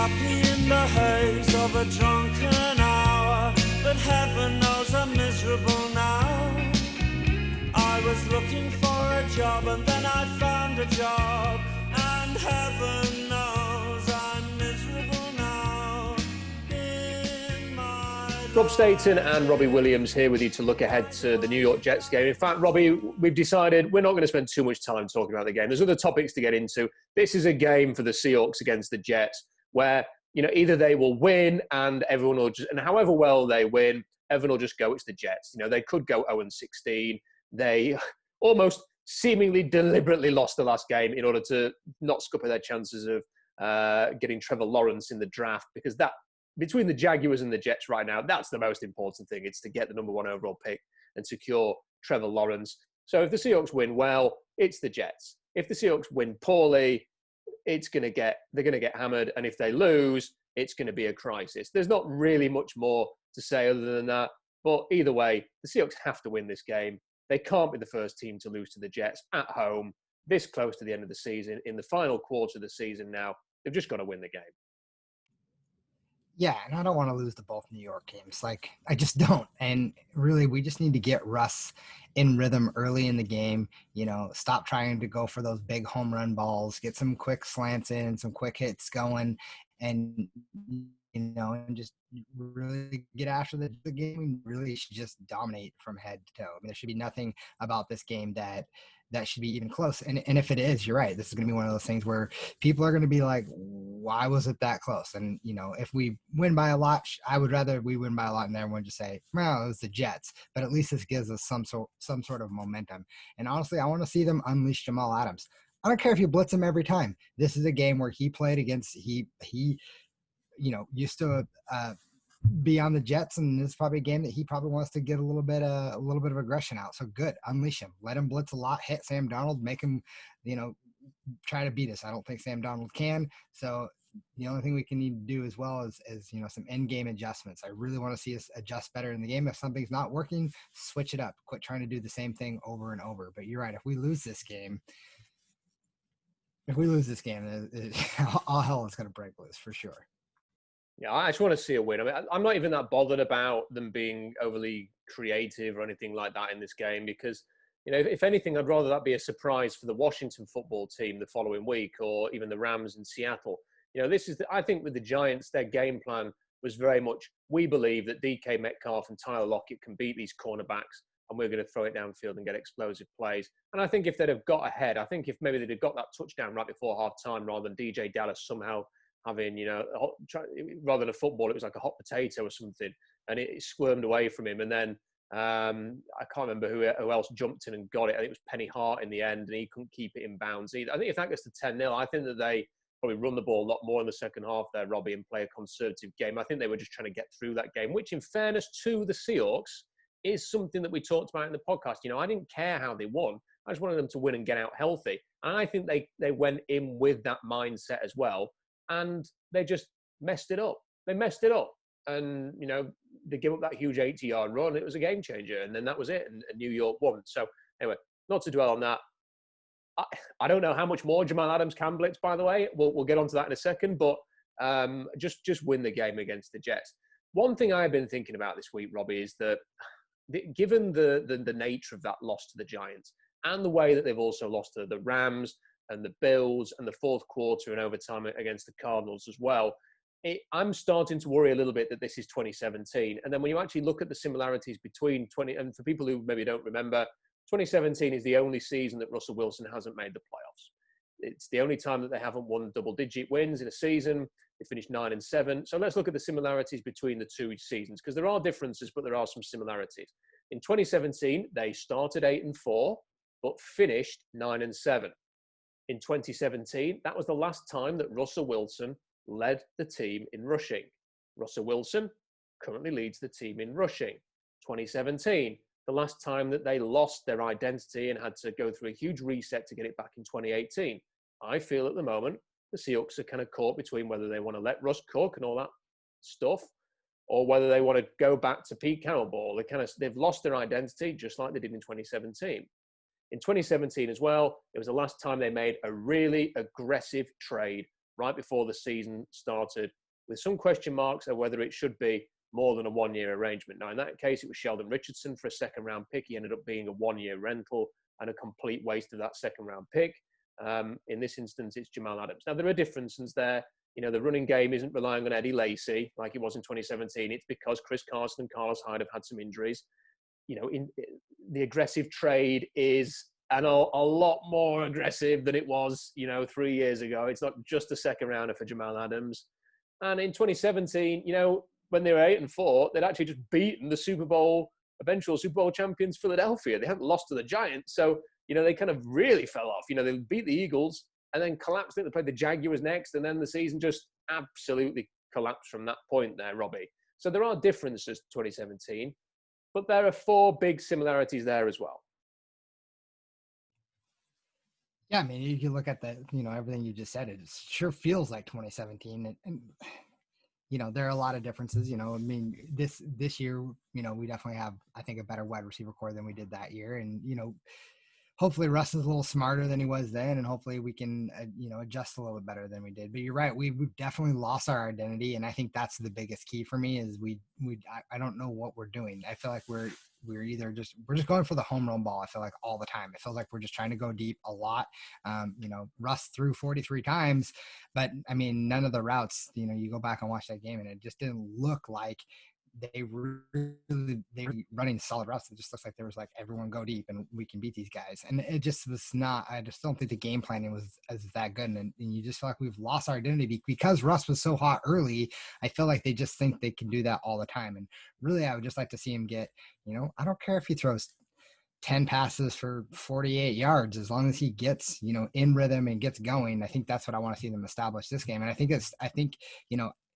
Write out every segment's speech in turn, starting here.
happy in the haze of a drunken hour, but heaven knows I'm miserable now. I was looking for a job and then I found a job, and heaven knows I'm miserable now in my Rob Staton and Robbie Williams here with you to look ahead to the New York Jets game. In fact, Robbie, we've decided we're not going to spend too much time talking about the game. There's other topics to get into. This is a game for the Seahawks against the Jets where, either they will win and everyone will just, and however well they win, everyone will just go, it's the Jets. They could go 0-16. They almost seemingly deliberately lost the last game in order to not scupper their chances of getting Trevor Lawrence in the draft, because that, between the Jaguars and the Jets right now, that's the most important thing. It's to get the number 1 overall pick and secure Trevor Lawrence. So if the Seahawks win well, it's the Jets. If the Seahawks win poorly, they're going to get hammered. And if they lose, it's going to be a crisis. There's not really much more to say other than that. But either way, the Seahawks have to win this game. They can't be the first team to lose to the Jets at home, this close to the end of the season, in the final quarter of the season now. They've just got to win the game. Yeah, and I don't want to lose to both New York games. I just don't. And really, we just need to get Russ in rhythm early in the game. Stop trying to go for those big home run balls, get some quick slants in, some quick hits going, and and just really get after the game. Really should just dominate from head to toe. I mean, there should be nothing about this game that should be even close. And if it is, you're right. This is going to be one of those things where people are going to be like, why was it that close? And, if we win by a lot, I would rather we win by a lot and everyone just say, well, it was the Jets. But at least this gives us some sort of momentum. And honestly, I want to see them unleash Jamal Adams. I don't care if you blitz him every time. This is a game where he played against, he used to be on the Jets, and this is probably a game that he probably wants to get a little bit of aggression out. So good, unleash him, let him blitz a lot, hit Sam Darnold, make him, try to beat us. I don't think Sam Darnold can. So the only thing we can need to do as well is some end game adjustments. I really want to see us adjust better in the game. If something's not working, switch it up. Quit trying to do the same thing over and over. But you're right. If we lose this game, all hell is going to break loose for sure. Yeah, I just want to see a win. I mean, I'm not even that bothered about them being overly creative or anything like that in this game because, if anything, I'd rather that be a surprise for the Washington football team the following week or even the Rams in Seattle. I think with the Giants, their game plan was very much, we believe that DK Metcalf and Tyler Lockett can beat these cornerbacks and we're going to throw it downfield and get explosive plays. And I think if they'd have got ahead, I think if maybe they'd have got that touchdown right before halftime rather than DJ Dallas somehow having, rather than a football, it was like a hot potato or something, and it squirmed away from him. And then I can't remember who else jumped in and got it. I think it was Penny Hart in the end, and he couldn't keep it in bounds either. I think if that gets to 10-0, I think that they probably run the ball a lot more in the second half there, Robbie, and play a conservative game. I think they were just trying to get through that game, which in fairness to the Seahawks is something that we talked about in the podcast. I didn't care how they won. I just wanted them to win and get out healthy. And I think they went in with that mindset as well. And they just messed it up. They messed it up. And, they gave up that huge 80-yard run. It was a game changer. And then that was it. And New York won. So anyway, not to dwell on that. I don't know how much more Jamal Adams can blitz, by the way. We'll get onto that in a second. But just win the game against the Jets. One thing I've been thinking about this week, Robbie, is that given the nature of that loss to the Giants and the way that they've also lost to the Rams and the Bills and the fourth quarter and overtime against the Cardinals as well, I'm starting to worry a little bit that this is 2017. And then when you actually look at the similarities between and for people who maybe don't remember, 2017 is the only season that Russell Wilson hasn't made the playoffs. It's the only time that they haven't won double-digit wins in a season. They finished 9-7. So let's look at the similarities between the two seasons, because there are differences, but there are some similarities. In 2017, they started 8-4, but finished 9-7. In 2017, that was the last time that Russell Wilson led the team in rushing. Russell Wilson currently leads the team in rushing. 2017, the last time that they lost their identity and had to go through a huge reset to get it back in 2018. I feel at the moment the Seahawks are kind of caught between whether they want to let Russ cook and all that stuff, or whether they want to go back to Pete Carroll ball. They've lost their identity just like they did in 2017. In 2017 as well, it was the last time they made a really aggressive trade right before the season started, with some question marks of whether it should be more than a one-year arrangement. Now, in that case, it was Sheldon Richardson for a second-round pick. He ended up being a one-year rental and a complete waste of that second-round pick. In this instance, it's Jamal Adams. Now, there are differences there. The running game isn't relying on Eddie Lacy like it was in 2017. It's because Chris Carson and Carlos Hyde have had some injuries. The aggressive trade is a lot more aggressive than it was, 3 years ago. It's not just a second rounder for Jamal Adams. And in 2017, when they were 8-4, they'd actually just beaten the eventual Super Bowl champions, Philadelphia. They hadn't lost to the Giants. So, they kind of really fell off. They beat the Eagles and then collapsed. They played the Jaguars next. And then the season just absolutely collapsed from that point there, Robbie. So there are differences to 2017, but there are 4 big similarities there as well. Yeah, I mean, if you look at everything you just said, it sure feels like 2017. And there are a lot of differences. I mean, this year, we definitely have, I think, a better wide receiver core than we did that year. And, hopefully Russ is a little smarter than he was then, and hopefully we can, adjust a little bit better than we did. But you're right, we've definitely lost our identity, and I think that's the biggest key for me is I don't know what we're doing. I feel like we're just going for the home run ball. I feel like all the time. It feels like we're just trying to go deep a lot. Russ threw 43 times, but I mean, none of the routes. You go back and watch that game, and it just didn't look like they were running solid routes. It just looks like there was like, everyone go deep and we can beat these guys. And it just was not, I just don't think the game planning was as that good. And you just feel like we've lost our identity because Russ was so hot early. I feel like they just think they can do that all the time. And really, I would just like to see him get, I don't care if he throws 10 passes for 48 yards, as long as he gets, in rhythm and gets going. I think that's what I want to see them establish this game. And I think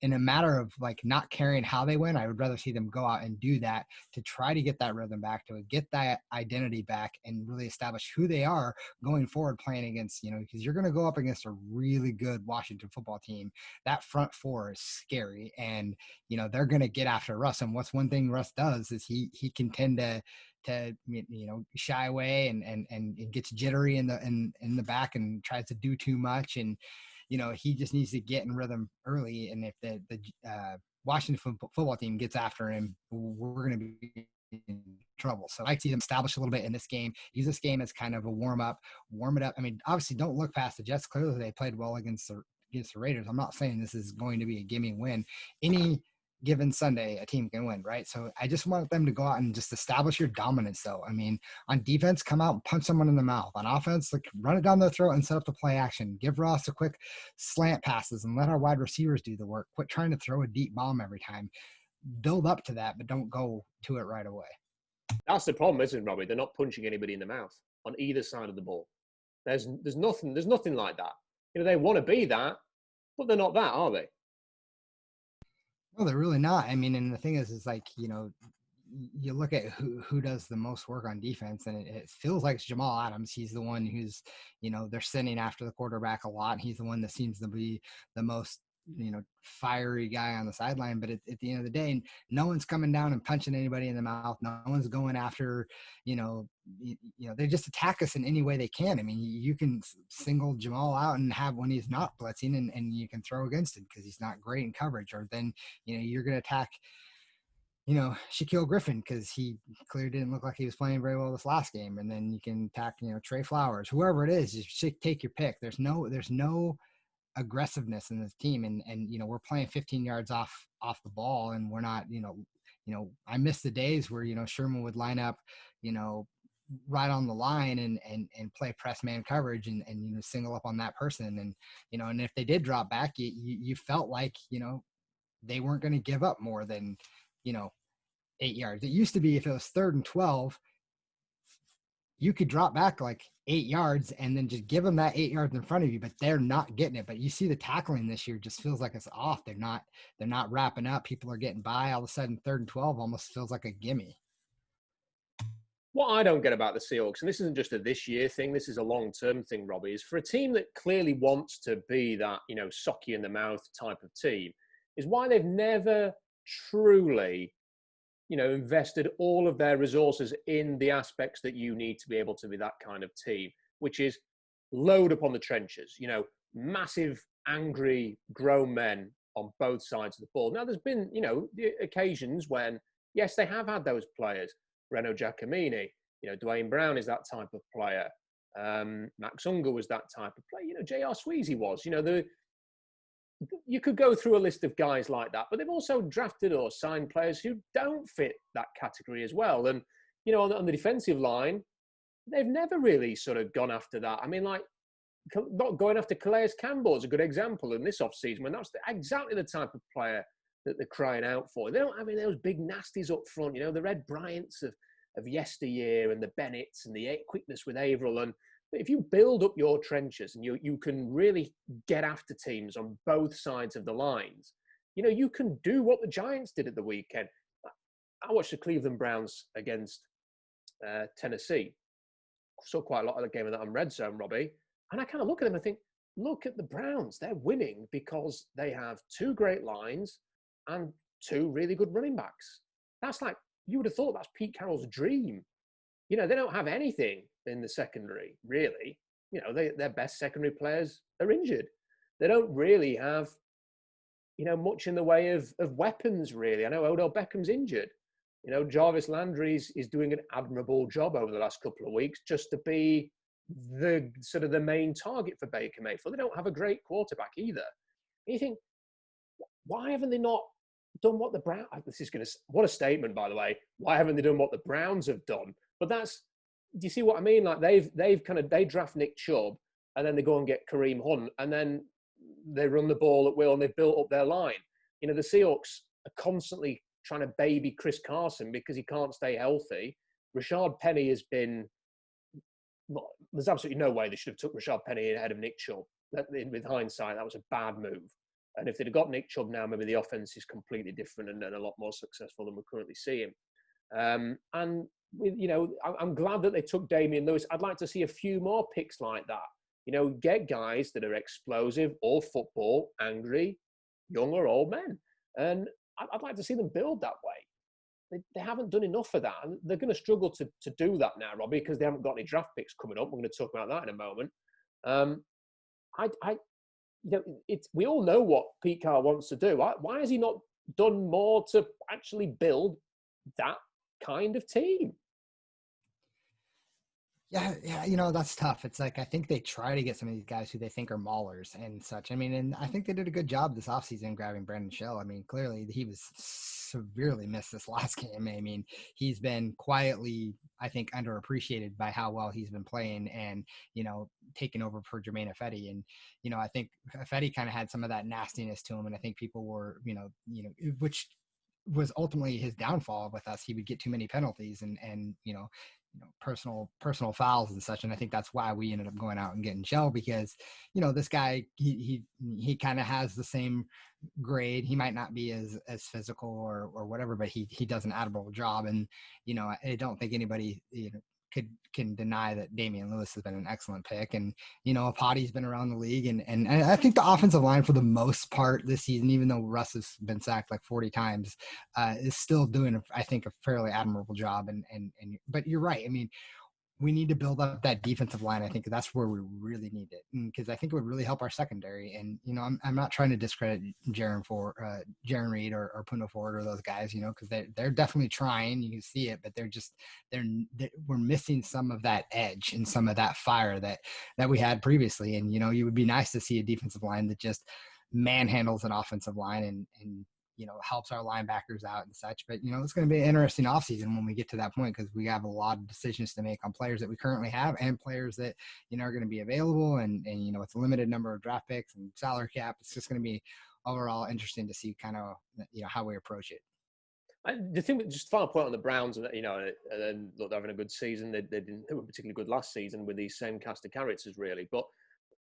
in a matter of like not caring how they win, I would rather see them go out and do that to try to get that rhythm back, to get that identity back and really establish who they are going forward playing against, because you're going to go up against a really good Washington football team. That front 4 is scary, and, they're going to get after Russ. And what's one thing Russ does is he can tend to shy away and gets jittery in the back and tries to do too much. And, he just needs to get in rhythm early. And if the Washington football team gets after him, we're going to be in trouble. So I like to see them establish a little bit in this game, use this game as kind of a warm it up. I mean, obviously don't look past the Jets. Clearly they played well against the Raiders. I'm not saying this is going to be a gimme win. Any given Sunday, a team can win, right? So I just want them to go out and just establish your dominance, though. I mean, on defense, come out and punch someone in the mouth. On offense, like, run it down their throat and set up the play action. Give Ross a quick slant passes and let our wide receivers do the work. Quit trying to throw a deep bomb every time. Build up to that, but don't go to it right away. That's the problem, isn't it, Robbie? They're not punching anybody in the mouth on either side of the ball. There's nothing like that. They want to be that, but they're not that, are they? No, they're really not. I mean, and the thing is like, you look at who does the most work on defense, and it feels like it's Jamal Adams. He's the one who's, they're sending after the quarterback a lot. He's the one that seems to be the most, fiery guy on the sideline. But at the end of the day, no one's coming down and punching anybody in the mouth. No one's going after, they just attack us in any way they can. I mean, you can single Jamal out and have when he's not blitzing, and you can throw against him because he's not great in coverage. Or then, you're going to attack, Shaquille Griffin, because he clearly didn't look like he was playing very well this last game. And then you can attack, Trey Flowers, whoever it is, just take your pick. There's no aggressiveness in this team. And we're playing 15 yards off the ball, and we're not, I miss the days where, Sherman would line up, right on the line and play press man coverage and single up on that person. And, and if they did drop back, you felt like, they weren't going to give up more than, 8 yards. It used to be if it was 3rd and 12, you could drop back like 8 yards and then just give them that 8 yards in front of you, but they're not getting it. But you see the tackling this year just feels like it's off. They're not wrapping up. People are getting by. All of a sudden, 3rd and 12 almost feels like a gimme. What I don't get about the Seahawks, and this isn't just a this year thing, this is a long-term thing, Robbie, is for a team that clearly wants to be that, socky in the mouth type of team, is why they've never truly, invested all of their resources in the aspects that you need to be able to be that kind of team, which is load up on the trenches, massive angry grown men on both sides of the ball. Now, there's been, the occasions when, yes, they have had those players. Reno Giacomini, Dwayne Brown is that type of player. Max Unger was that type of player. J.R. Sweezy was. You could go through a list of guys like that, but they've also drafted or signed players who don't fit that category as well. And, on the defensive line, they've never really sort of gone after that. I mean, like, not going after Calais Campbell is a good example in this offseason, when that's exactly the type of player that they're crying out for. They don't have any of those big nasties up front, the Red Bryants of yesteryear and the Bennetts and the quickness with Averill. And if you build up your trenches and you can really get after teams on both sides of the lines, you can do what the Giants did at the weekend. I watched the Cleveland Browns against Tennessee. Saw quite a lot of the game of that on Red Zone, Robbie. And I kind of look at them and think, look at the Browns. They're winning because they have two great lines and two really good running backs. That's like, you would have thought that's Pete Carroll's dream. They don't have anything in the secondary, really. Their best secondary players are injured. They don't really have, much in the way of weapons, really. I know Odell Beckham's injured. Jarvis Landry is doing an admirable job over the last couple of weeks just to be the sort of the main target for Baker Mayfield. They don't have a great quarterback either. And you think, why haven't they not done what the Browns? What a statement, by the way. Why haven't they done what the Browns have done? But do you see what I mean? Like they draft Nick Chubb and then they go and get Kareem Hunt and then they run the ball at will and they've built up their line. The Seahawks are constantly trying to baby Chris Carson because he can't stay healthy. Rashad Penny has been, well, there's absolutely no way they should have took Rashad Penny ahead of Nick Chubb. With hindsight, that was a bad move. And if they'd have got Nick Chubb now, maybe the offense is completely different and a lot more successful than we're currently seeing. I'm glad that they took Damian Lewis. I'd like to see a few more picks like that. Get guys that are explosive, all football, angry, young or old men. And I'd like to see them build that way. They haven't done enough of that. And they're going to struggle to do that now, Robbie, because they haven't got any draft picks coming up. We're going to talk about that in a moment. We all know what Pete Carroll wants to do. Why has he not done more to actually build that kind of team? Yeah, that's tough. It's like, I think they try to get some of these guys who they think are maulers and such. I mean, and I think they did a good job this offseason grabbing Brandon Shell. I mean, clearly he was severely missed this last game. I mean, he's been quietly, I think, underappreciated by how well he's been playing and, taking over for Jermaine Ifedi. And, I think Ifedi kind of had some of that nastiness to him. And I think people were, which was ultimately his downfall with us. He would get too many penalties and personal fouls and such. And I think that's why we ended up going out and getting Shell, because, this guy, he kind of has the same grade. He might not be as physical or whatever, but he does an admirable job. And, I don't think anybody, can deny that Damian Lewis has been an excellent pick. And, Apati's been around the league. And I think the offensive line, for the most part this season, even though Russ has been sacked like 40 times, is still doing, I think, a fairly admirable job. But you're right. I mean, we need to build up that defensive line. I think that's where we really need it, because I think it would really help our secondary. And I'm not trying to discredit Jaron Reed or Puno Ford or those guys, because they're definitely trying. You can see it, but we're missing some of that edge and some of that fire that we had previously. And it would be nice to see a defensive line that just manhandles an offensive line and helps our linebackers out and such. But, it's going to be an interesting offseason when we get to that point, because we have a lot of decisions to make on players that we currently have and players that, are going to be available. And it's a limited number of draft picks and salary cap. It's just going to be overall interesting to see kind of, how we approach it. The thing, just final point on the Browns, and then look, they're having a good season. They were particularly good last season with these same cast of characters, really. But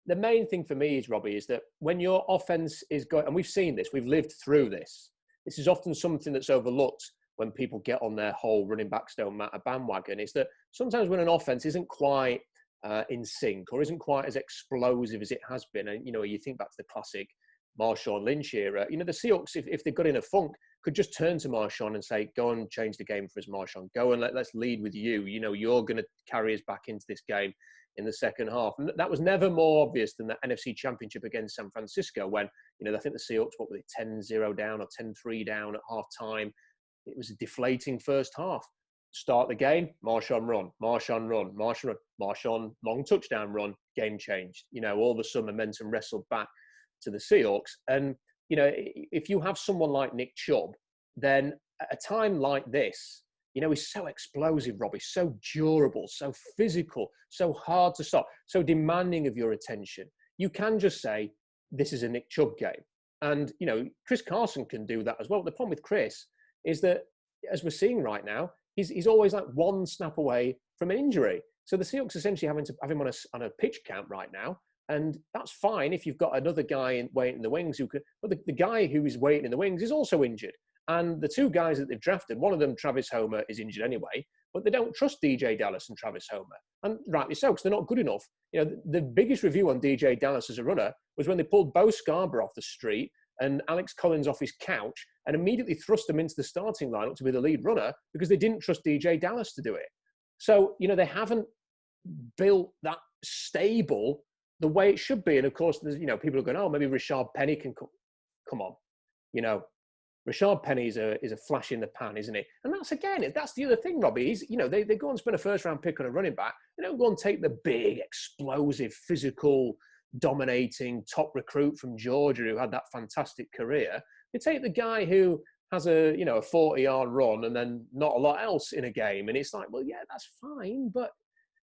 the main thing for me Robbie, is that when your offense is going, and we've seen this, we've lived through this. This is often something that's overlooked when people get on their whole running backs don't matter bandwagon, is that sometimes when an offense isn't quite in sync or isn't quite as explosive as it has been, and you think back to the classic Marshawn Lynch era, the Seahawks, if they got in a funk, could just turn to Marshawn and say, go and change the game for us, Marshawn. Go and let's lead with you. You know, you're going to carry us back into this game in the second half. And that was never more obvious than the NFC Championship against San Francisco when, you know, I think the Seahawks, what were they, 10-0 down or 10-3 down at half time. It was a deflating first half. Start the game, Marshawn run, Marshawn run, Marshawn run, Marshawn long touchdown run, game changed. You know, all of a sudden momentum wrestled back to the Seahawks. And, you know, if you have someone like Nick Chubb, then at a time like this, you know, he's so explosive, Robbie, so durable, so physical, so hard to stop, so demanding of your attention. You can just say, this is a Nick Chubb game. And, you know, Chris Carson can do that as well. The problem with Chris is that, as we're seeing right now, he's always like one snap away from an injury. So the Seahawks essentially having to have him on a pitch count right now. And that's fine if you've got another guy waiting in the wings who could, but the guy who is waiting in the wings is also injured. And the two guys that they've drafted, one of them, Travis Homer, is injured anyway, but they don't trust DJ Dallas and Travis Homer. And rightly so, because they're not good enough. You know, the biggest review on DJ Dallas as a runner was when they pulled Bo Scarborough off the street and Alex Collins off his couch and immediately thrust them into the starting lineup to be the lead runner because they didn't trust DJ Dallas to do it. So, you know, they haven't built that stable the way it should be. And of course, there's, you know, people are going, oh, maybe Rashard Penny can come on. You know, Rashard Penny is a flash in the pan, isn't he? And that's the other thing, Robbie. He's, you know, they go and spend a first round pick on a running back. They don't go and take the big, explosive, physical, dominating top recruit from Georgia who had that fantastic career. They take the guy who has a 40-yard run and then not a lot else in a game. And it's like, well, yeah, that's fine, but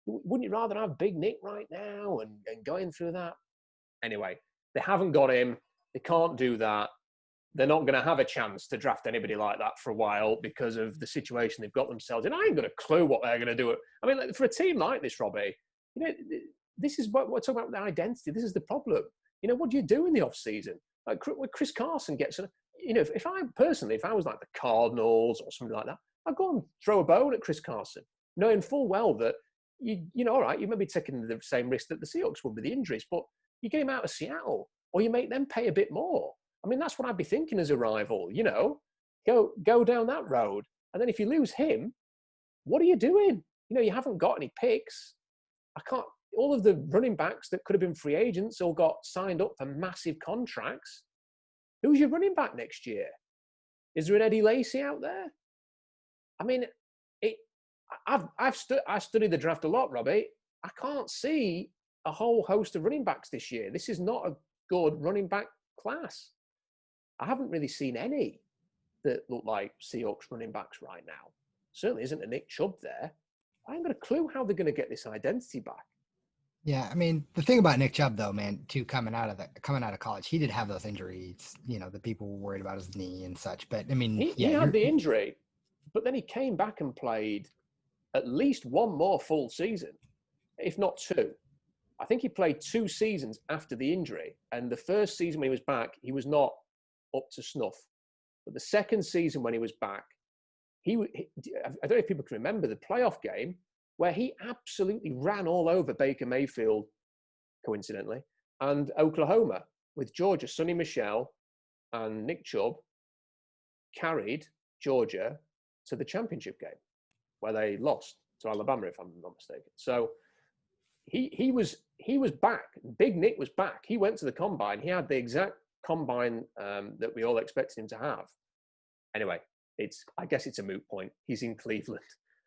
wouldn't you rather have Big Nick right now and going through that? Anyway, they haven't got him. They can't do that. They're not going to have a chance to draft anybody like that for a while because of the situation they've got themselves in. I ain't got a clue what they're going to do. I mean, like, for a team like this, Robbie, you know, this is what we're talking about with their identity. This is the problem. You know, what do you do in the off season? Like Chris Carson gets, you know, if I was like the Cardinals or something like that, I'd go and throw a bone at Chris Carson, knowing full well that you know, all right, you may be taking the same risk that the Seahawks would with the injuries, but you get him out of Seattle or you make them pay a bit more. I mean, that's what I'd be thinking as a rival, you know, go down that road. And then if you lose him, what are you doing? You know, you haven't got any picks. All of the running backs that could have been free agents all got signed up for massive contracts. Who's your running back next year? Is there an Eddie Lacy out there? I mean, I've studied the draft a lot, Robbie. I can't see a whole host of running backs this year. This is not a good running back class. I haven't really seen any that look like Seahawks running backs right now. Certainly isn't a Nick Chubb there. I haven't got a clue how they're going to get this identity back. Yeah, I mean, the thing about Nick Chubb, though, man, too, coming out of college, he did have those injuries. You know, the people were worried about his knee and such. But I mean, he had the injury, but then he came back and played at least one more full season, if not two. I think he played 2 seasons after the injury, and the first season when he was back, he was not up to snuff. But the second season when he was back, I don't know if people can remember the playoff game where he absolutely ran all over Baker Mayfield, coincidentally, and Oklahoma with Georgia. Sonny Michel and Nick Chubb carried Georgia to the championship game where they lost to Alabama, if I'm not mistaken. So he was back. Big Nick was back. He went to the combine. He had the exact combine that we all expected him to have. Anyway, I guess it's a moot point. He's in Cleveland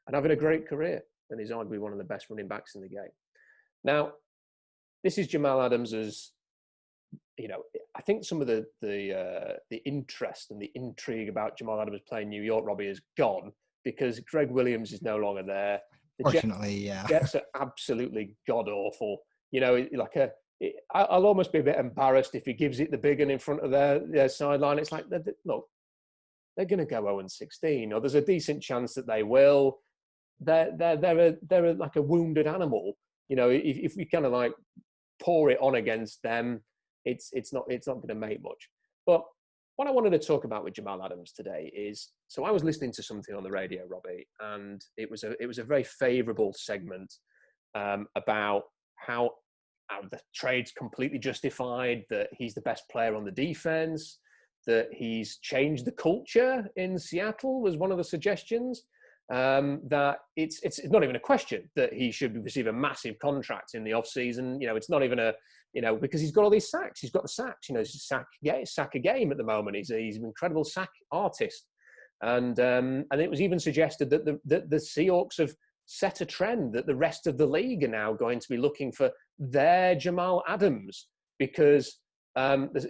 and having a great career, and he's arguably one of the best running backs in the game. Now, this is Jamal Adams's. You know, I think some of the interest and the intrigue about Jamal Adams playing New York, Robbie, is gone because Greg Williams is no longer there. Fortunately, Jets are absolutely god awful. You know, I'll almost be a bit embarrassed if he gives it the big one in front of their sideline. It's like, look, they're going to go 0-16, or there's a decent chance that they will. They're like a wounded animal. You know, if we kind of like pour it on against them, it's not going to make much. But what I wanted to talk about with Jamal Adams today is, so I was listening to something on the radio, Robbie, and it was a very favourable segment about how the trade's completely justified, that he's the best player on the defense, that he's changed the culture in Seattle was one of the suggestions. That it's not even a question that he should receive a massive contract in the offseason. It's not even because he's got all these sacks. He's got the sacks. He's a sack a game at the moment. He's an incredible sack artist. And it was even suggested that the Seahawks have set a trend that the rest of the league are now going to be looking for their Jamal Adams, because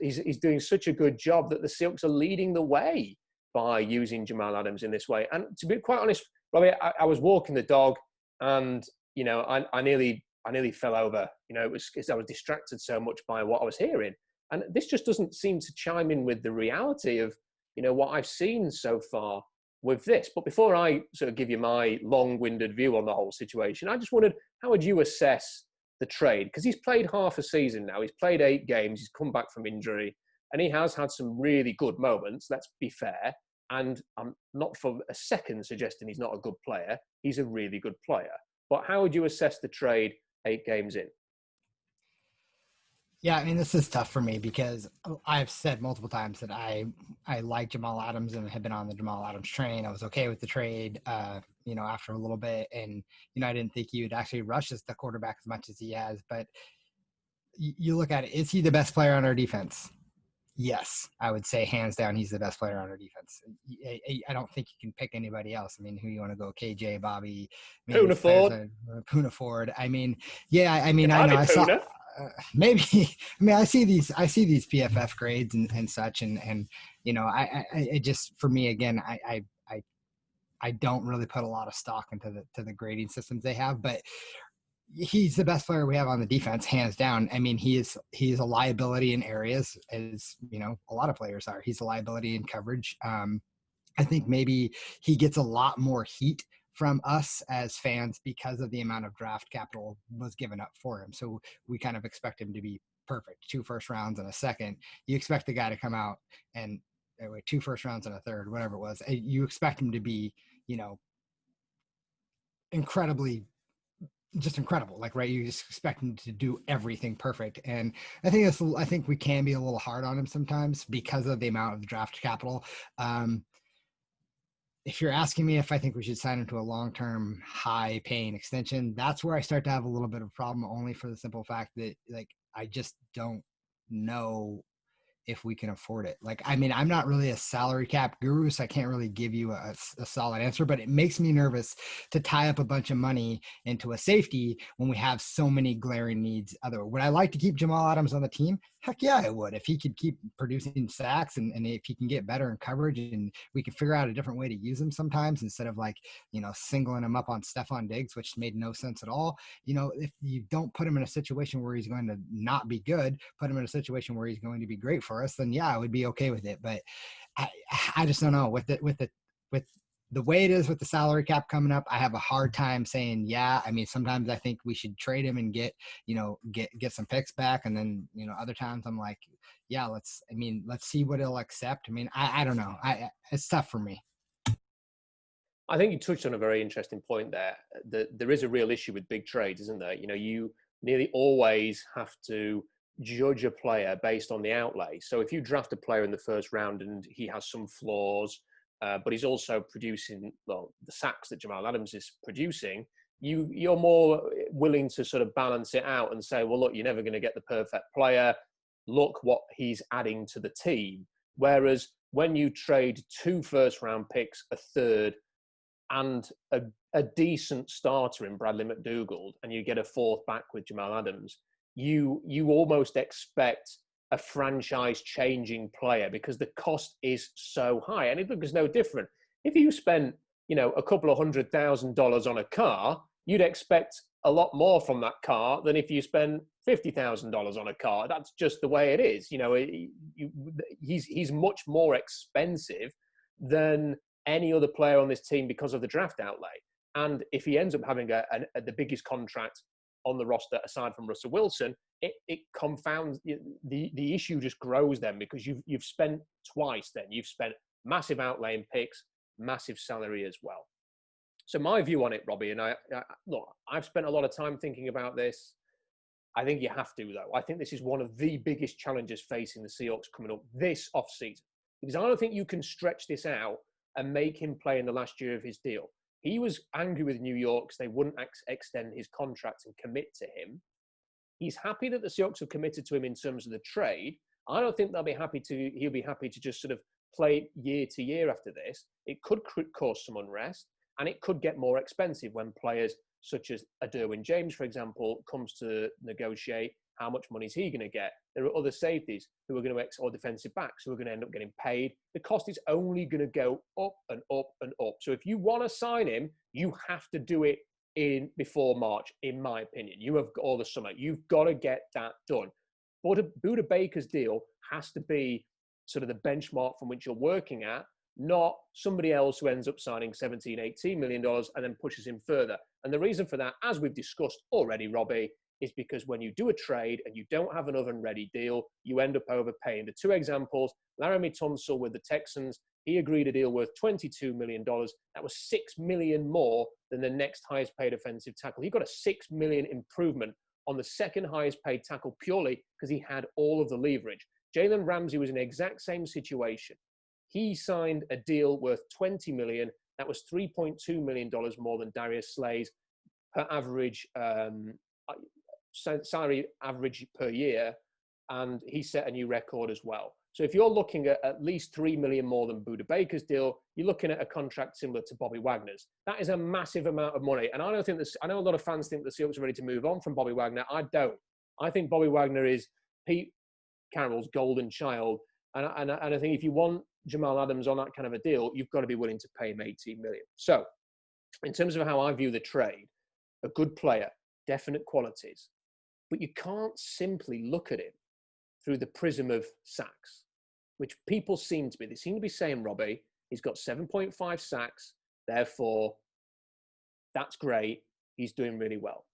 he's doing such a good job that the Seahawks are leading the way by using Jamal Adams in this way. And to be quite honest, Robbie, I was walking the dog, and I nearly fell over. It was because I was distracted so much by what I was hearing, and this just doesn't seem to chime in with the reality of what I've seen so far with this. But before I sort of give you my long-winded view on the whole situation, I just wondered, how would you assess the trade? Because he's played half a season now. He's played 8 games. He's come back from injury, and he has had some really good moments. Let's be fair. And I'm not for a second suggesting he's not a good player. He's a really good player. But how would you assess the trade 8 games in? Yeah, I mean, this is tough for me because I've said multiple times that I like Jamal Adams and have been on the Jamal Adams train. I was okay with the trade, after a little bit. And, I didn't think he would actually rush as the quarterback as much as he has. But you look at it, is he the best player on our defense? Yes, I would say hands down he's the best player on our defense. I don't think you can pick anybody else. I mean, who you want to go? KJ, Bobby, Poona Ford. Poona Ford. I mean, I know I saw maybe. I mean, I see these PFF grades and such, and I just, for me again, I don't really put a lot of stock into the grading systems they have, but he's the best player we have on the defense, hands down. I mean, he is a liability in areas, as a lot of players are. He's a liability in coverage. I think maybe he gets a lot more heat from us as fans because of the amount of draft capital was given up for him. So we kind of expect him to be perfect. 2 first rounds and a second. You expect the guy to come out and 2 first rounds and a third, whatever it was. You expect him to be, incredible. Like, right. You just expect him to do everything perfect. And I think we can be a little hard on him sometimes because of the amount of draft capital. If you're asking me if I think we should sign him to a long-term high paying extension, that's where I start to have a little bit of a problem, only for the simple fact that, like, I just don't know if we can afford it. Like, I mean, I'm not really a salary cap guru, so I can't really give you a solid answer, but it makes me nervous to tie up a bunch of money into a safety when we have so many glaring needs. Would I like to keep Jamal Adams on the team? Heck yeah, I would. If he could keep producing sacks and if he can get better in coverage and we could figure out a different way to use him sometimes instead of, like, singling him up on Stephon Diggs, which made no sense at all. If you don't put him in a situation where he's going to not be good, put him in a situation where he's going to be great for us, then yeah, I would be okay with it. But I just don't know with the way it is with the salary cap coming up. I have a hard time saying, yeah. I mean, sometimes I think we should trade him and get some picks back. And then, other times I'm like, yeah, let's see what he'll accept. I mean, I don't know. It's tough for me. I think you touched on a very interesting point there. That there is a real issue with big trades, isn't there? You nearly always have to judge a player based on the outlay. So if you draft a player in the first round and he has some flaws, but he's also producing, the sacks that Jamal Adams is producing, you're more willing to sort of balance it out and say, well, look, you're never going to get the perfect player. Look what he's adding to the team. Whereas when you trade 2 first-round picks, a third, and a decent starter in Bradley McDougald, and you get a 4th back with Jamal Adams, you almost expect a franchise-changing player because the cost is so high. And it is no different. If you spent, a couple of $100,000 on a car, you'd expect a lot more from that car than if you spend $50,000 on a car. That's just the way it is. He's much more expensive than any other player on this team because of the draft outlay. And if he ends up having the biggest contract on the roster aside from Russell Wilson, it confounds the issue. Just grows then because you've spent twice. Then you've spent massive outlay in picks, massive salary as well. So my view on it, Robbie, and I've spent a lot of time thinking about this. I think you have to, though. I think this is one of the biggest challenges facing the Seahawks coming up this offseason. because I don't think you can stretch this out and make him play in the last year of his deal. He was angry with New York because they wouldn't extend his contract and commit to him. He's happy that the Seahawks have committed to him in terms of the trade. I don't think he'll be happy to just sort of play year to year after this. It could cause some unrest, and it could get more expensive when players such as a Derwin James, for example, comes to negotiate. How much money is he going to get? There are other safeties who are going to or defensive backs who are going to end up getting paid. The cost is only going to go up and up and up. So if you want to sign him, you have to do it before March, in my opinion. You have got all the summer. You've got to get that done. Buda Baker's deal has to be sort of the benchmark from which you're working at, not somebody else who ends up signing $17, $18 million and then pushes him further. And the reason for that, as we've discussed already, Robbie, is because when you do a trade and you don't have an oven-ready deal, you end up overpaying. The two examples, Laramie Tunsil with the Texans, he agreed a deal worth $22 million. That was $6 million more than the next highest paid offensive tackle. He got a $6 million improvement on the second highest paid tackle purely because he had all of the leverage. Jalen Ramsey was in the exact same situation. He signed a deal worth $20 million. That was $3.2 million more than Darius Slay's per average salary average per year, and he set a new record as well. So if you're looking at least $3 million more than Buda Baker's deal, you're looking at a contract similar to Bobby Wagner's. That is a massive amount of money. And I know a lot of fans think the Seahawks are ready to move on from Bobby Wagner. I don't. I think Bobby Wagner is Pete Carroll's golden child. And I think if you want Jamal Adams on that kind of a deal, you've got to be willing to pay him $18 million. So in terms of how I view the trade, a good player, definite qualities, but you can't simply look at him through the prism of sacks, which people seem to be. They seem to be saying, Robbie, he's got 7.5 sacks, therefore that's great. He's doing really well.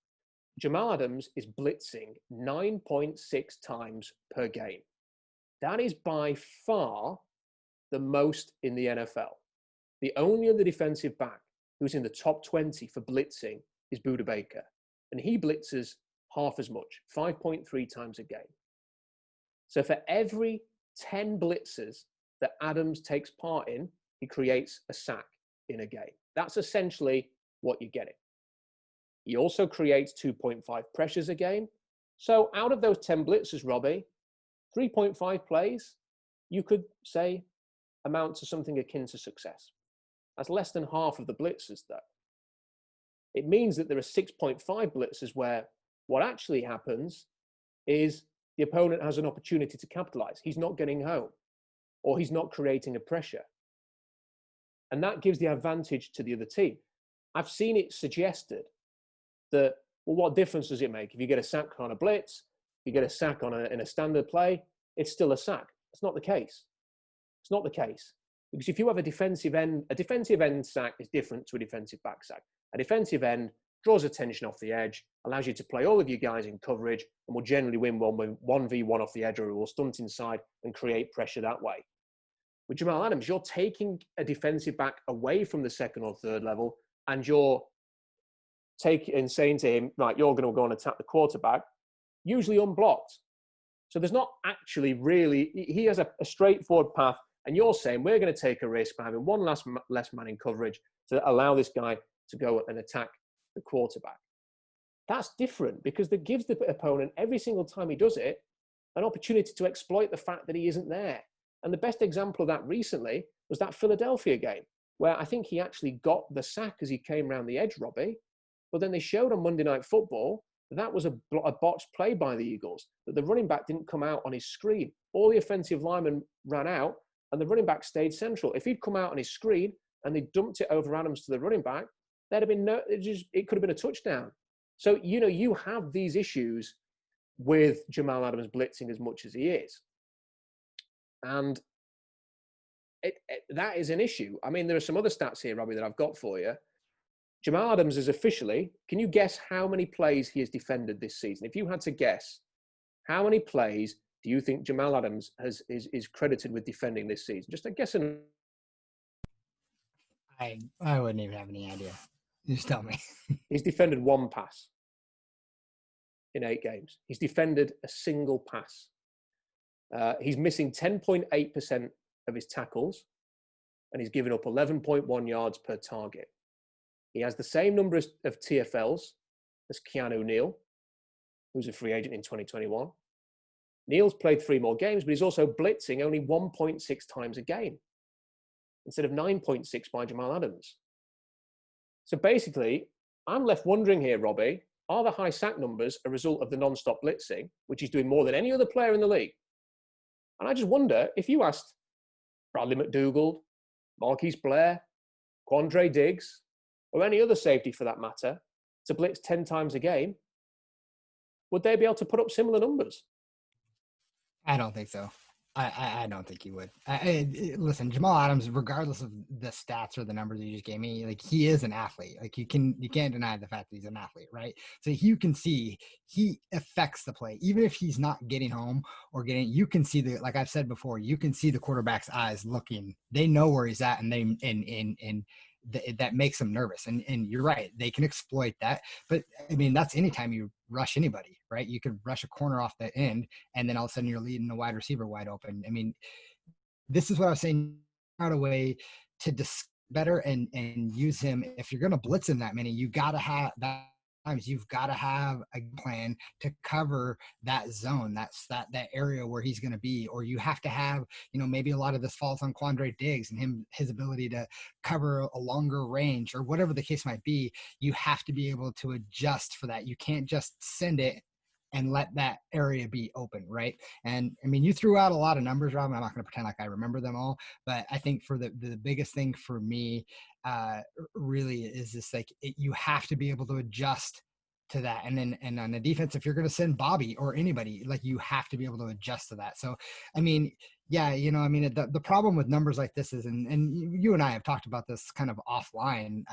Jamal Adams is blitzing 9.6 times per game. That is by far the most in the NFL. The only other defensive back who's in the top 20 for blitzing is Buda Baker. And he blitzes half as much, 5.3 times a game. So for every 10 blitzes that Adams takes part in, he creates a sack in a game. That's essentially what you're getting. He also creates 2.5 pressures a game. So out of those 10 blitzes, Robbie, 3.5 plays, you could say amount to something akin to success. That's less than half of the blitzes, though. It means that there are 6.5 blitzes where what actually happens is the opponent has an opportunity to capitalize. He's not getting home, or he's not creating a pressure. And that gives the advantage to the other team. I've seen it suggested that, well, what difference does it make? If you get a sack on a blitz, you get a sack in a standard play, it's still a sack. It's not the case. It's not the case. Because if you have a defensive end sack is different to a defensive back sack. A defensive end draws attention off the edge, allows you to play all of your guys in coverage, and will generally win 1v1 off the edge, or will stunt inside and create pressure that way. With Jamal Adams, you're taking a defensive back away from the second or third level, and you're saying to him, right, you're going to go and attack the quarterback, usually unblocked. So there's not actually really, he has a straightforward path, and you're saying we're going to take a risk by having one less man in coverage to allow this guy to go and attack the quarterback. That's different because that gives the opponent, every single time he does it, an opportunity to exploit the fact that he isn't there. And the best example of that recently was that Philadelphia game, where I think he actually got the sack as he came around the edge, Robbie. But then they showed on Monday Night Football that was a botched play by the Eagles, that the running back didn't come out on his screen. All the offensive linemen ran out, and the running back stayed central. If he'd come out on his screen and they dumped it over Adams to the running back, there'd have been it could have been a touchdown. So, you have these issues with Jamal Adams blitzing as much as he is. And that is an issue. I mean, there are some other stats here, Robbie, that I've got for you. Jamal Adams is officially, can you guess how many plays he has defended this season? If you had to guess, how many plays do you think Jamal Adams is credited with defending this season? Just a guess. I wouldn't even have any idea. Just tell me. He's defended one pass in 8 games. He's defended a single pass. He's missing 10.8% of his tackles, and he's given up 11.1 yards per target. He has the same number of TFLs as Keanu Neal, who's a free agent in 2021. Neal's played 3 more games, but he's also blitzing only 1.6 times a game instead of 9.6 by Jamal Adams. So basically, I'm left wondering here, Robbie, are the high sack numbers a result of the non-stop blitzing, which he's doing more than any other player in the league? And I just wonder, if you asked Bradley McDougald, Marquise Blair, Quandre Diggs, or any other safety for that matter, to blitz 10 times a game, would they be able to put up similar numbers? I don't think so. I don't think he would. Listen, Jamal Adams, regardless of the stats or the numbers you just gave me, like, he is an athlete. Like, you can't deny the fact that he's an athlete, right? So you can see he affects the play, even if he's not getting home or you can see like I've said before, you can see the quarterback's eyes looking. They know where he's at, and that makes them nervous. And you're right, they can exploit that. But I mean, that's anytime you rush anybody, right? You could rush a corner off the end, and then all of a sudden you're leading a wide receiver wide open. I mean, this is what I was saying, out a way to better and use him. If you're going to blitz him that many, you got to have that. You've got to have a plan to cover that zone, that area where he's going to be, or you have to have, maybe a lot of this falls on Quandre Diggs and his ability to cover a longer range, or whatever the case might be. You have to be able to adjust for that. You can't just send it and let that area be open, right? And I mean, you threw out a lot of numbers, Rob. I'm not going to pretend like I remember them all, but I think for the biggest thing for me really is this, like, you have to be able to adjust to that. And on the defense, if you're going to send Bobby or anybody, like, you have to be able to adjust to that. So, I mean, yeah, the problem with numbers like this is, and you and I have talked about this kind of offline,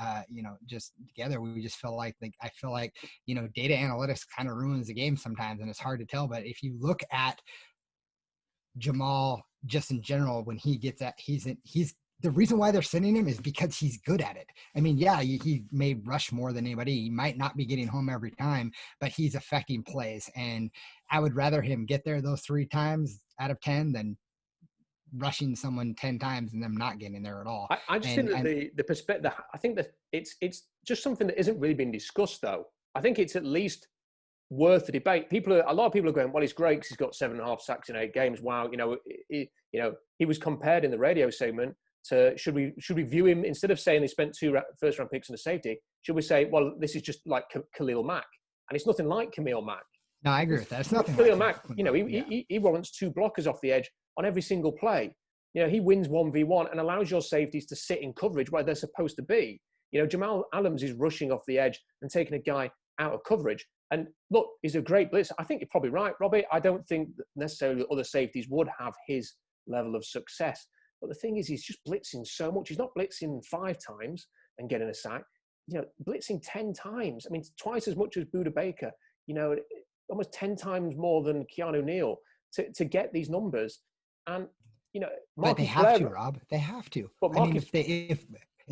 just together, we just feel like I feel like, data analytics kind of ruins the game sometimes, and it's hard to tell. But if you look at Jamal just in general, when he gets at, he's the reason why they're sending him is because he's good at it. I mean, yeah, he may rush more than anybody. He might not be getting home every time, but he's affecting plays. And I would rather him get there those 3 times out of 10 than rushing someone 10 times and them not getting there at all. I just think that the perspective, I think that it's just something that isn't really being discussed, though. I think it's at least worth the debate. A lot of people are going, well, he's great because he's got 7.5 sacks in 8 games. Wow. He was compared in the radio segment to, should we view him, instead of saying they spent 2 first-round picks and a safety, should we say, well, this is just like Khalil Mack? And it's nothing like Khalil Mack. No, I agree with that. It's nothing Khalil like Mack. He warrants 2 blockers off the edge on every single play. He wins 1v1 and allows your safeties to sit in coverage where they're supposed to be. Jamal Adams is rushing off the edge and taking a guy out of coverage. And look, he's a great blitzer. I think you're probably right, Robbie. I don't think that necessarily other safeties would have his level of success. But the thing is, he's just blitzing so much. He's not blitzing 5 times and getting a sack. Blitzing 10 times. I mean, twice as much as Budda Baker. Almost 10 times more than Keanu Neal to get these numbers. And but they have to, Rob. They have to. But if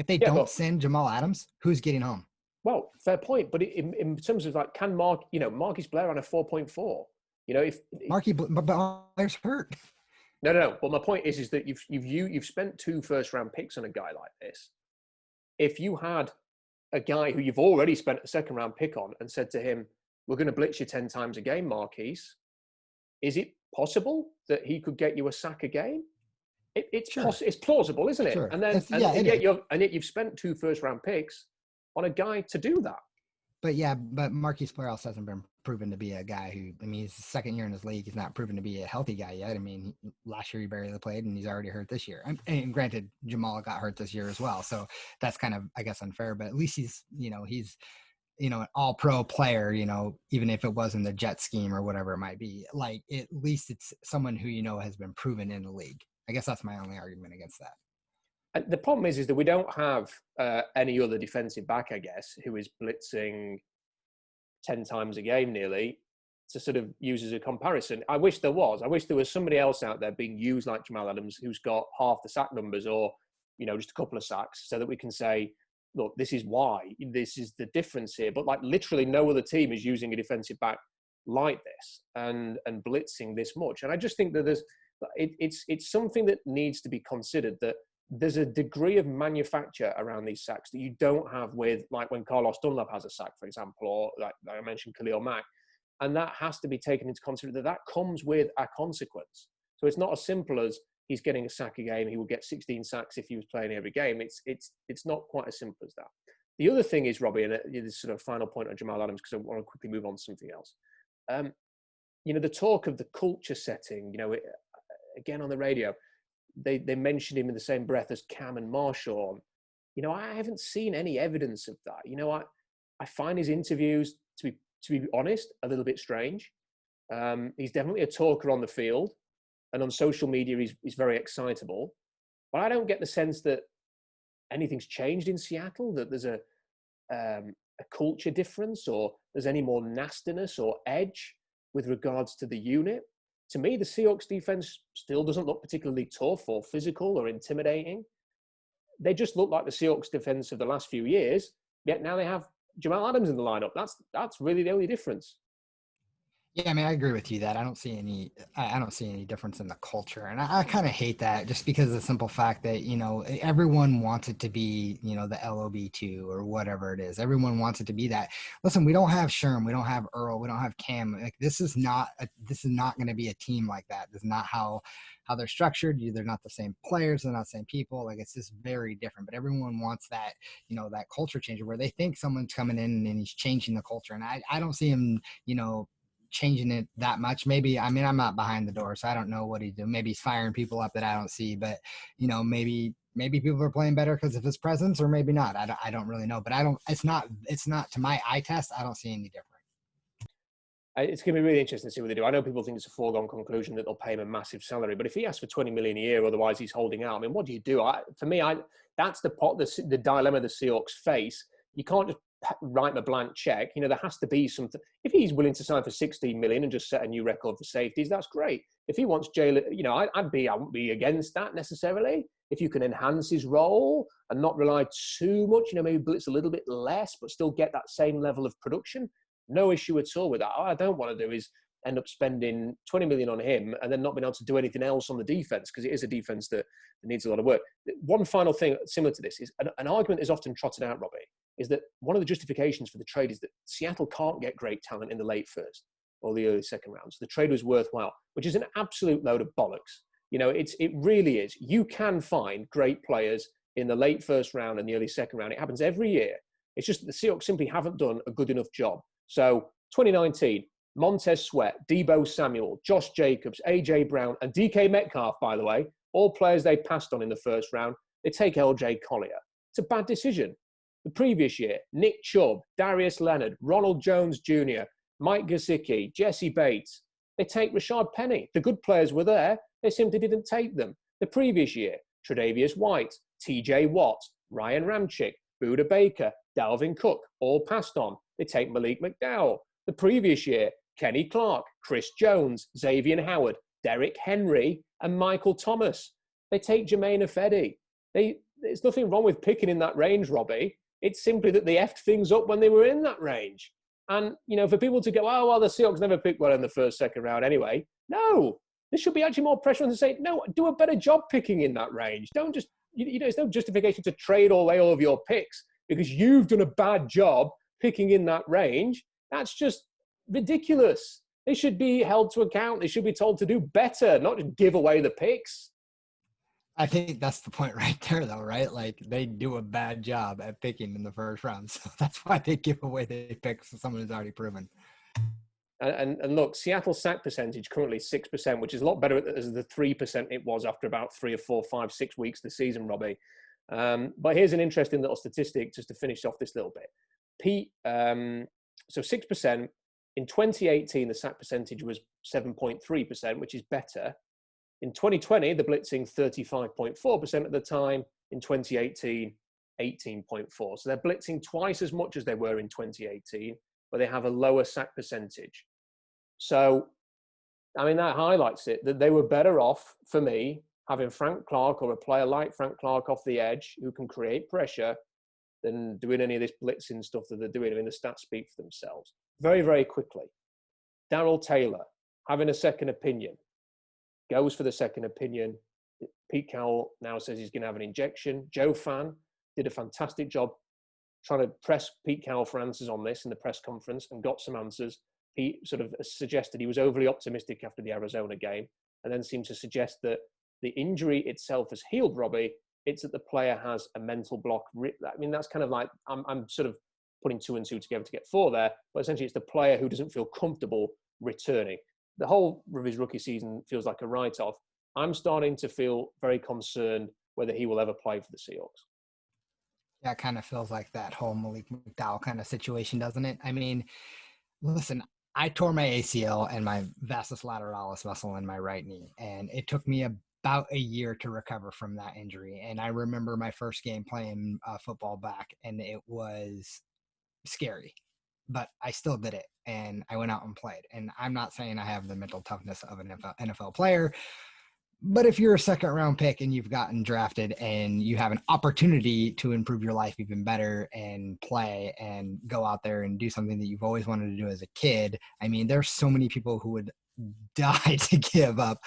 they don't send Jamal Adams, who's getting home? Well, fair point. But in terms of, like, can Marquise Blair on a 4.4? If Blair's hurt. No. But my point is that you've spent 2 first-round picks on a guy like this. If you had a guy who you've already spent a second-round pick on and said to him, "We're going to blitz you 10 times a game, Marquise," is it possible that he could get you a sack a game? It's plausible, isn't it? Sure. And yet you've spent 2 first-round picks on a guy to do that. But Marquise Blair also hasn't been proven to be a guy who, I mean, he's the 2nd year in his league. He's not proven to be a healthy guy yet. I mean, last year he barely played, and he's already hurt this year. And granted, Jamal got hurt this year as well, so that's kind of, I guess, unfair. But at least he's an all-pro player, even if it was in the jet scheme or whatever it might be. Like, at least it's someone who has been proven in the league. I guess that's my only argument against that. And the problem is that we don't have any other defensive back, I guess, who is blitzing 10 times a game nearly, to sort of use as a comparison. I wish there was. I wish there was somebody else out there being used like Jamal Adams who's got half the sack numbers, or, just a couple of sacks, so that we can say, look, this is why. This is the difference here. But, like, literally no other team is using a defensive back like this and blitzing this much. And I just think that It's something that needs to be considered, that there's a degree of manufacture around these sacks that you don't have with, like, when Carlos Dunlap has a sack, for example, or like I mentioned, Khalil Mack. And that has to be taken into consideration, that comes with a consequence. So it's not as simple as he's getting a sack a game. He would get 16 sacks if he was playing every game. It's not quite as simple as that. The other thing is, Robbie, and this sort of final point on Jamal Adams, because I want to quickly move on to something else. The talk of the culture setting, again on the radio, they mentioned him in the same breath as Cam and Marshall. I haven't seen any evidence of that. I find his interviews, to be honest, a little bit strange. He's definitely a talker on the field, and on social media, he's very excitable. But I don't get the sense that anything's changed in Seattle, that there's a culture difference, or there's any more nastiness or edge with regards to the unit. To me, the Seahawks defense still doesn't look particularly tough or physical or intimidating. They just look like the Seahawks defense of the last few years, yet now they have Jamal Adams in the lineup. That's really the only difference. Yeah, I mean, I agree with you that I don't see any difference in the culture. And I kind of hate that, just because of the simple fact that, everyone wants it to be, the LOB2 or whatever it is. Everyone wants it to be that. Listen, we don't have Sherm, we don't have Earl, we don't have Cam. Like, this is not going to be a team like that. This is not how they're structured. They're not the same players. They're not the same people. Like, it's just very different. But everyone wants that, that culture change where they think someone's coming in and he's changing the culture. And I don't see him, changing it that much. Maybe, I'm not behind the door, so I don't know what he's doing. Maybe he's firing people up that I don't see, but maybe people are playing better because of his presence, or maybe not. I don't really know, but it's not to my eye test. I don't see any different. It's going to be really interesting to see what they do. I know people think it's a foregone conclusion that they'll pay him a massive salary, but if he asks for $20 million a year, otherwise he's holding out. I mean, what do you do? That's the dilemma the Seahawks face. You can't just write him a blank check. There has to be something. If he's willing to sign for $16 million and just set a new record for safeties, that's great. If he wants Jalen, I wouldn't be against that necessarily. If you can enhance his role and not rely too much, maybe blitz a little bit less, but still get that same level of production, no issue at all with that. All I don't want to do is end up spending $20 million on him and then not being able to do anything else on the defense, because it is a defense that needs a lot of work. One final thing similar to this is an argument is often trotted out, Robbie, is that one of the justifications for the trade is that Seattle can't get great talent in the late first or the early second rounds. The trade was worthwhile, which is an absolute load of bollocks. It really is. You can find great players in the late first round and the early second round. It happens every year. It's just that the Seahawks simply haven't done a good enough job. So 2019, Montez Sweat, Deebo Samuel, Josh Jacobs, A.J. Brown, and DK Metcalf, by the way, all players they passed on in the first round. They take L.J. Collier. It's a bad decision. The previous year, Nick Chubb, Darius Leonard, Ronald Jones Jr., Mike Gesicki, Jesse Bates. They take Rashad Penny. The good players were there. They simply didn't take them. The previous year, Tre'Davious White, T.J. Watt, Ryan Ramczyk, Buda Baker, Dalvin Cook, all passed on. They take Malik McDowell. The previous year, Kenny Clark, Chris Jones, Xavier Howard, Derrick Henry, and Michael Thomas. They take Jermaine Ifedi. There's nothing wrong with picking in that range, Robbie. It's simply that they effed things up when they were in that range. And, for people to go, oh, well, the Seahawks never picked well in the first, second round anyway. No, there should be actually more pressure on to say, no, do a better job picking in that range. Don't just, there's no justification to trade away all of your picks because you've done a bad job picking in that range. That's just ridiculous. They should be held to account. They should be told to do better, not just give away the picks. I think that's the point right there, though, right? Like, they do a bad job at picking in the first round. So that's why they give away the picks to someone who's already proven. And look, Seattle's sack percentage currently 6%, which is a lot better than the 3% it was after about 3 or 4, 5, 6 weeks this season, Robbie. But here's an interesting little statistic just to finish off this little bit. Pete, so 6%. In 2018, the sack percentage was 7.3%, which is better. In 2020, they're blitzing 35.4% at the time. In 2018, 18.4%. So they're blitzing twice as much as they were in 2018, but they have a lower sack percentage. So, I mean, that highlights it, that they were better off, for me, having Frank Clark or a player like Frank Clark off the edge who can create pressure than doing any of this blitzing stuff that they're doing. I mean, the stats speak for themselves. Very, very quickly. Darrell Taylor, having a second opinion. goes for the second opinion. Pete Carroll now says he's going to have an injection. Joe Fan did a fantastic job trying to press Pete Carroll for answers on this in the press conference and got some answers. He sort of suggested he was overly optimistic after the Arizona game and then seemed to suggest that the injury itself has healed Robbie. It's that the player has a mental block. I mean, that's kind of like, I'm sort of putting 2 and 2 together to get 4 there, but essentially it's the player who doesn't feel comfortable returning. The whole of his rookie season feels like a write-off. I'm starting to feel very concerned whether he will ever play for the Seahawks. Yeah, it kind of feels like that whole Malik McDowell kind of situation, doesn't it? I mean, listen, I tore my ACL and my vastus lateralis muscle in my right knee, and it took me about a year to recover from that injury. And I remember my first game playing football back, and it was scary, but I still did it, and I went out and played. And I'm not saying I have the mental toughness of an NFL player, but if you're a second round pick and you've gotten drafted and you have an opportunity to improve your life even better and play and go out there and do something that you've always wanted to do as a kid, I mean, there's so many people who would die to give up,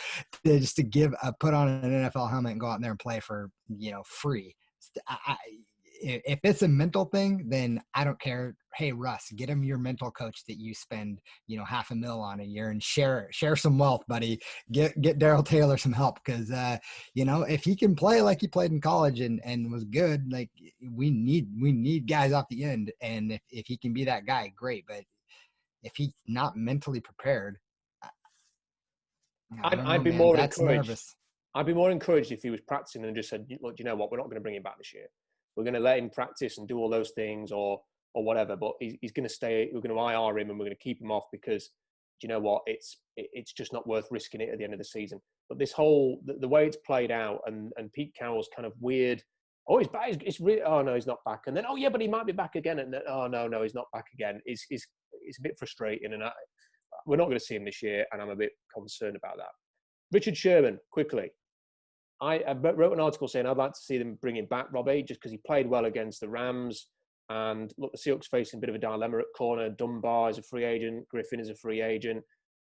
just to put on an NFL helmet and go out there and play for, free. If it's a mental thing, then I don't care. Hey, Russ, get him your mental coach that you spend, $500,000 on a year, and share some wealth, buddy. Get Darrell Taylor some help, because, if he can play like he played in college and was good, like we need guys off the end. And if he can be that guy, great. But if he's not mentally prepared, I'd be more encouraged. I'd be more encouraged if he was practicing and just said, look, you know what, we're not going to bring him back this year. We're going to let him practice and do all those things or whatever, but he's going to stay. We're going to IR him and we're going to keep him off because, you know what, it's just not worth risking it at the end of the season. But this whole, the way it's played out and Pete Carroll's kind of weird, oh, he's back, it's really, oh no, he's not back. And then, oh yeah, but he might be back again. And then, oh no, he's not back again. It's a bit frustrating. And we're not going to see him this year. And I'm a bit concerned about that. Richard Sherman, quickly. I wrote an article saying I'd like to see them bring him back, Robbie, just because he played well against the Rams. And look, the Seahawks facing a bit of a dilemma at corner. Dunbar is a free agent. Griffin is a free agent.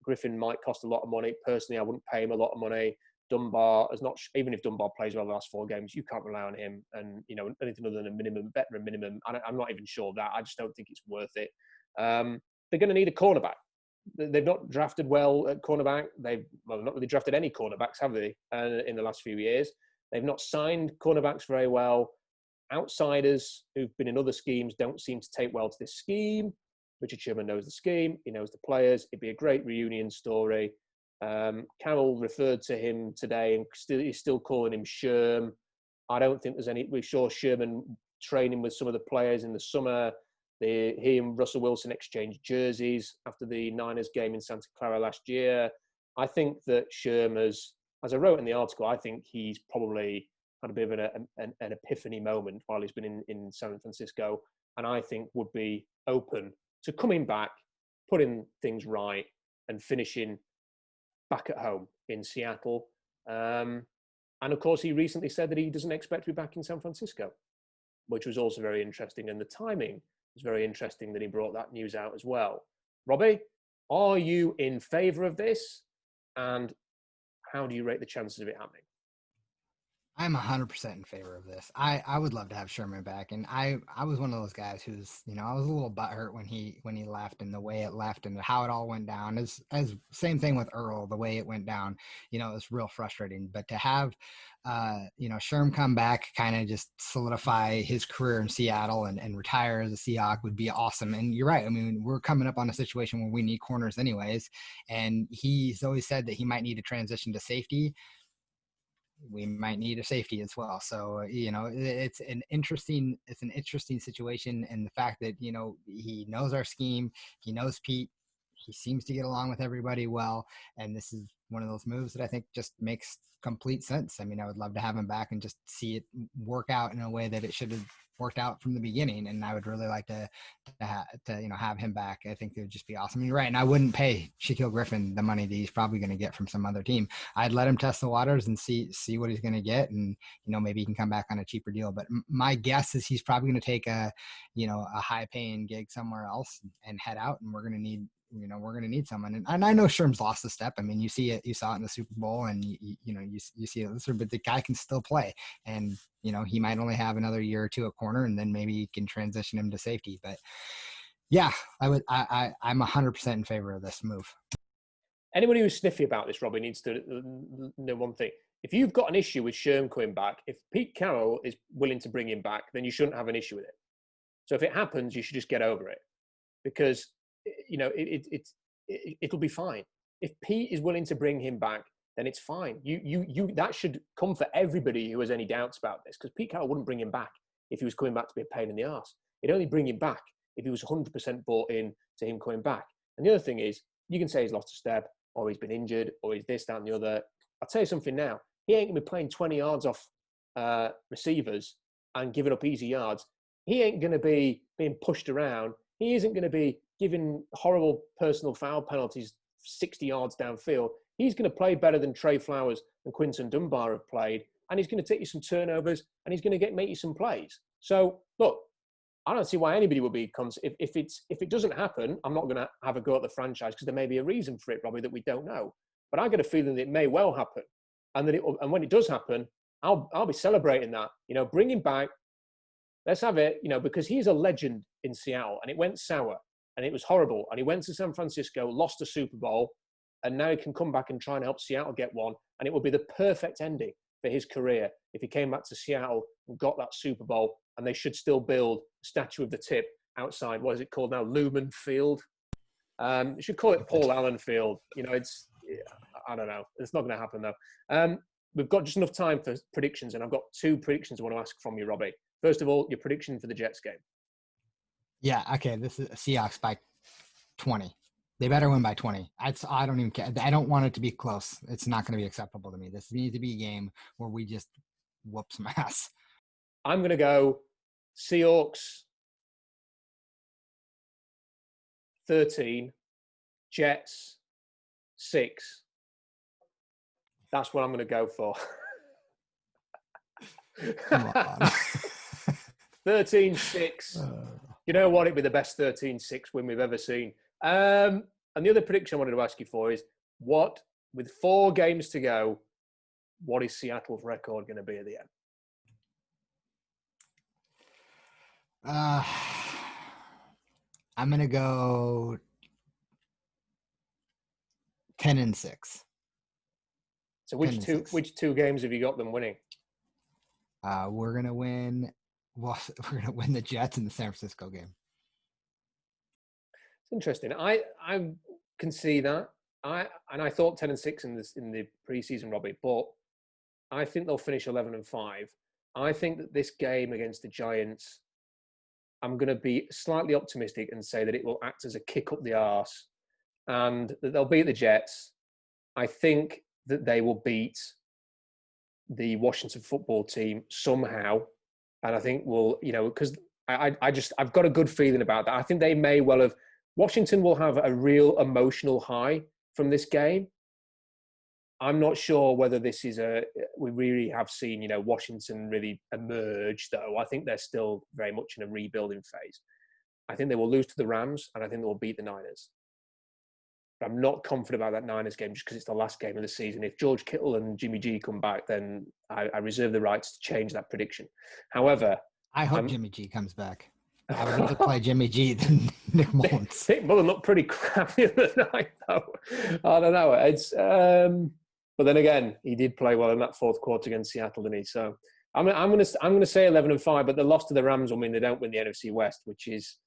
Griffin might cost a lot of money. Personally, I wouldn't pay him a lot of money. Dunbar is not, even if Dunbar plays well the last 4 games, you can't rely on him. And, anything other than a veteran minimum, I'm not even sure of that. I just don't think it's worth it. They're going to need a cornerback. They've not drafted well at cornerback. They've not really drafted any cornerbacks, have they, in the last few years? They've not signed cornerbacks very well. Outsiders who've been in other schemes don't seem to take well to this scheme. Richard Sherman knows the scheme. He knows the players. It'd be a great reunion story. Carroll referred to him today and he's still calling him Sherm. I don't think there's any. We saw Sherman training with some of the players in the summer. He and Russell Wilson exchanged jerseys after the Niners game in Santa Clara last year. I think that Sherm, as I wrote in the article, I think he's probably had a bit of an epiphany moment while he's been in San Francisco, and I think would be open to coming back, putting things right, and finishing back at home in Seattle. And of course, he recently said that he doesn't expect to be back in San Francisco, which was also very interesting. And the timing was very interesting that he brought that news out as well. Robbie, are you in favour of this? And how do you rate the chances of it happening? I'm 100% in favor of this. I would love to have Sherman back. And I was one of those guys who's, I was a little butthurt when he left and the way it left and how it all went down. As same thing with Earl, the way it went down, it was real frustrating. But to have, Sherm come back, kind of just solidify his career in Seattle and retire as a Seahawk would be awesome. And you're right. I mean, we're coming up on a situation where we need corners anyways. And he's always said that he might need to transition to safety. We might need a safety as well. So, it's an interesting situation. And the fact that, he knows our scheme, he knows Pete, he seems to get along with everybody well. And this is one of those moves that I think just makes complete sense. I mean, I would love to have him back and just see it work out in a way that it should have worked out from the beginning. And I would really like to have him back. I think it would just be awesome. You're right. And I wouldn't pay Shaquille Griffin the money that he's probably going to get from some other team. I'd let him test the waters and see what he's going to get. And, maybe he can come back on a cheaper deal. But my guess is he's probably going to take a high paying gig somewhere else and head out. And we're going to need we're going to need someone. And I know Sherm's lost a step. I mean, you see it, you saw it in the Super Bowl, and you see it, but the guy can still play. And, he might only have another year or two at corner, and then maybe you can transition him to safety. But yeah, I'm 100% in favor of this move. Anybody who's sniffy about this, Robbie, needs to know one thing. If you've got an issue with Sherm coming back, if Pete Carroll is willing to bring him back, then you shouldn't have an issue with it. So if it happens, you should just get over it, because it'll be fine. If Pete is willing to bring him back, then it's fine. You that should come for everybody who has any doubts about this, because Pete Carroll wouldn't bring him back if he was coming back to be a pain in the arse. He'd only bring him back if he was 100% bought in to him coming back. And the other thing is, you can say he's lost a step, or he's been injured, or he's this, that, and the other. I'll tell you something now. He ain't going to be playing 20 yards off receivers and giving up easy yards. He ain't going to be being pushed around. He isn't going to be giving horrible personal foul penalties 60 yards downfield. He's going to play better than Trey Flowers and Quinton Dunbar have played, and he's going to take you some turnovers, and he's going to make you some plays. So, look, I don't see why anybody would be if it doesn't happen. I'm not going to have a go at the franchise, because there may be a reason for it, Robbie, that we don't know. But I get a feeling that it may well happen, and when it does happen, I'll be celebrating that. Bring him back. Let's have it. Because he's a legend in Seattle, and it went sour, and it was horrible. And he went to San Francisco, lost a Super Bowl, and now he can come back and try and help Seattle get one. And it would be the perfect ending for his career if he came back to Seattle and got that Super Bowl. And they should still build a statue of the tip outside. What is it called now? Lumen Field. You should call it Paul Allen Field. I don't know. It's not going to happen though. We've got just enough time for predictions, and I've got 2 predictions I want to ask from you, Robbie. First of all, your prediction for the Jets game. Yeah. Okay. This is Seahawks by 20. They better win by 20. I don't even care. I don't want it to be close. It's not going to be acceptable to me. This needs to be a game where we just whoop some ass. I'm going to go Seahawks 13, Jets 6. That's what I'm going to go for. Come on. 13-6. You know what? It'd be the best 13-6 win we've ever seen. And the other prediction I wanted to ask you for is, with 4 games to go, what is Seattle's record going to be at the end? I'm going to go 10-6. So which 2 games have you got them winning? We're going to win. Well, we're going to win the Jets in the San Francisco game. It's interesting. I can see that. I thought 10-6 in the preseason, Robbie, but I think they'll finish 11-5. I think that this game against the Giants, I'm going to be slightly optimistic and say that it will act as a kick up the arse, and that they'll beat the Jets. I think that they will beat the Washington football team somehow. And I think because I've got a good feeling about that. I think they may well have, Washington will have a real emotional high from this game. I'm not sure whether this is we really have seen, Washington really emerge, though. I think they're still very much in a rebuilding phase. I think they will lose to the Rams, and I think they will beat the Niners. But I'm not confident about that Niners game just because it's the last game of the season. If George Kittle and Jimmy G come back, then I reserve the rights to change that prediction. However, I hope Jimmy G comes back. I would rather play Jimmy G than Nick Mullins. Nick Mullins looked pretty crappy the other night, though. I don't know. It's but then again, he did play well in that 4th quarter against Seattle, didn't he? So I'm going to say 11-5, but the loss to the Rams will mean they don't win the NFC West, which means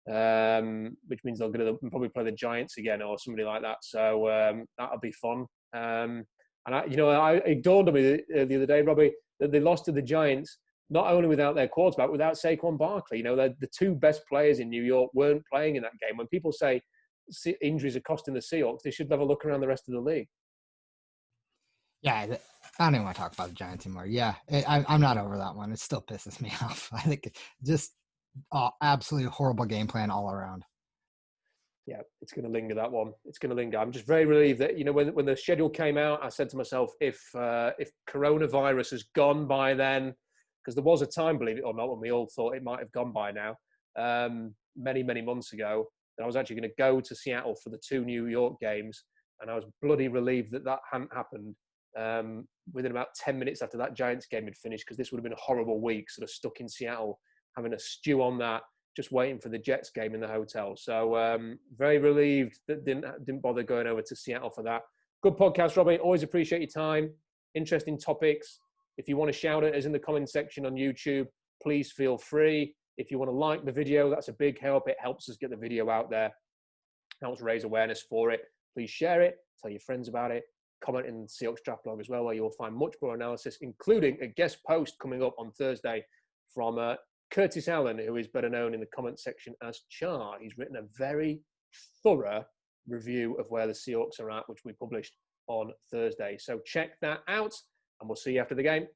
they're going to probably play the Giants again or somebody like that. So that'll be fun. And it dawned on me the other day, Robbie, that they lost to the Giants not only without their quarterback, without Saquon Barkley. The 2 best players in New York weren't playing in that game. When people say injuries are costing the Seahawks, they should have a look around the rest of the league. Yeah, I don't even want to talk about the Giants anymore. Yeah, I'm not over that one. It still pisses me off. I think it's just absolutely horrible game plan all around. Yeah, it's going to linger, that one. It's going to linger. I'm just very relieved that, when the schedule came out, I said to myself, if coronavirus has gone by then, because there was a time, believe it or not, when we all thought it might have gone by now, many, many months ago, that I was actually going to go to Seattle for the 2 New York games. And I was bloody relieved that hadn't happened within about 10 minutes after that Giants game had finished, because this would have been a horrible week, sort of stuck in Seattle, having a stew on that, just waiting for the Jets game in the hotel. So very relieved that didn't bother going over to Seattle for that. Good podcast, Robbie. Always appreciate your time. Interesting topics. If you want to shout at us in the comment section on YouTube, please feel free. If you want to like the video, that's a big help. It helps us get the video out there, helps raise awareness for it. Please share it, tell your friends about it, comment in the Seahawks Draft Blog as well, where you'll find much more analysis, including a guest post coming up on Thursday from Curtis Allen, who is better known in the comment section as Char. He's written a very thorough review of where the Seahawks are at, which we published on Thursday. So check that out, and we'll see you after the game.